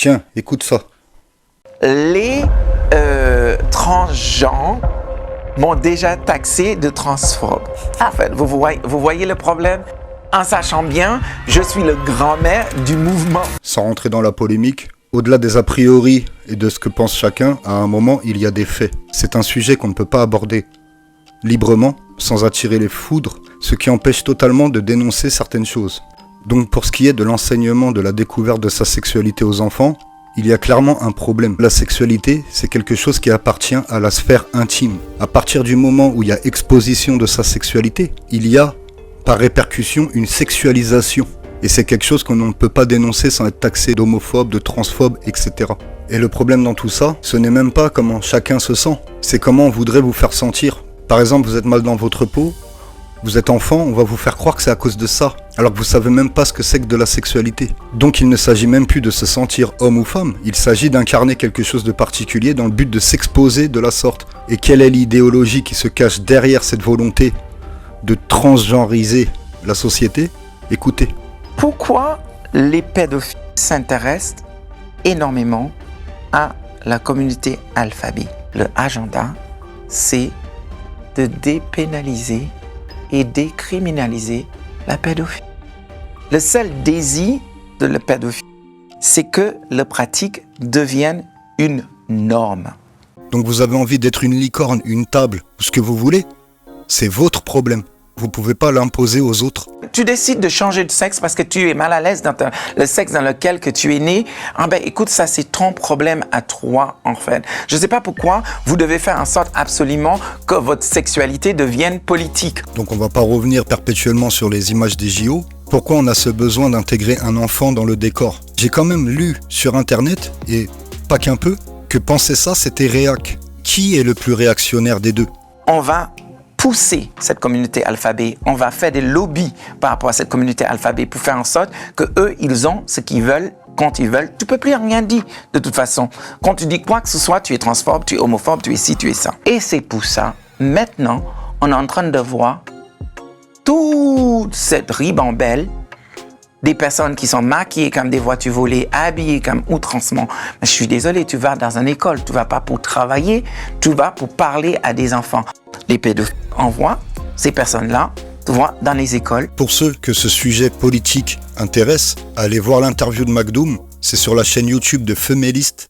Tiens, écoute ça. Les transgenres m'ont déjà taxé de transphobe. En fait, vous voyez le problème? En sachant bien, je suis le grand-mère du mouvement. Sans rentrer dans la polémique, au-delà des a priori et de ce que pense chacun, à un moment, il y a des faits. C'est un sujet qu'on ne peut pas aborder librement, sans attirer les foudres, ce qui empêche totalement de dénoncer certaines choses. Donc pour ce qui est de l'enseignement de la découverte de sa sexualité aux enfants, il y a clairement un problème. La sexualité, c'est quelque chose qui appartient à la sphère intime. À partir du moment où il y a exposition de sa sexualité, il y a, par répercussion, une sexualisation. Et c'est quelque chose qu'on ne peut pas dénoncer sans être taxé d'homophobe, de transphobe, etc. Et le problème dans tout ça, ce n'est même pas comment chacun se sent, c'est comment on voudrait vous faire sentir. Par exemple, vous êtes mal dans votre peau, vous êtes enfant, on va vous faire croire que c'est à cause de ça, alors que vous savez même pas ce que c'est que de la sexualité. Donc il ne s'agit même plus de se sentir homme ou femme, il s'agit d'incarner quelque chose de particulier dans le but de s'exposer de la sorte. Et quelle est l'idéologie qui se cache derrière cette volonté de transgenriser la société? Écoutez. Pourquoi les pédophiles s'intéressent énormément à la communauté alphabet? Le agenda, c'est de dépénaliser et décriminaliser la pédophilie. Le seul désir de la pédophilie, c'est que la pratique devienne une norme. Donc vous avez envie d'être une licorne, une table, ou ce que vous voulez? C'est votre problème. Vous ne pouvez pas l'imposer aux autres. Tu décides de changer de sexe parce que tu es mal à l'aise dans le sexe dans lequel que tu es né. Ah ben écoute, ça c'est ton problème à toi en fait. Je ne sais pas pourquoi vous devez faire en sorte absolument que votre sexualité devienne politique. Donc on ne va pas revenir perpétuellement sur les images des JO. Pourquoi on a ce besoin d'intégrer un enfant dans le décor? J'ai quand même lu sur internet, et pas qu'un peu, que penser ça c'était réac. Qui est le plus réactionnaire des deux? On va pousser cette communauté alphabet, on va faire des lobbies par rapport à cette communauté alphabet pour faire en sorte que eux, ils ont ce qu'ils veulent quand ils veulent. Tu peux plus rien dire de toute façon. Quand tu dis quoi que ce soit, tu es transphobe, tu es homophobe, tu es ci, tu es ça. Et c'est pour ça, maintenant, on est en train de voir toute cette ribambelle des personnes qui sont maquillées comme des voitures volées, habillées comme outrancement. Mais je suis désolé, tu vas dans une école, tu vas pas pour travailler, tu vas pour parler à des enfants. Les pédophiles envoient ces personnes-là, tu vois, dans les écoles. Pour ceux que ce sujet politique intéresse, allez voir l'interview de Macdoum, c'est sur la chaîne YouTube de Femelist.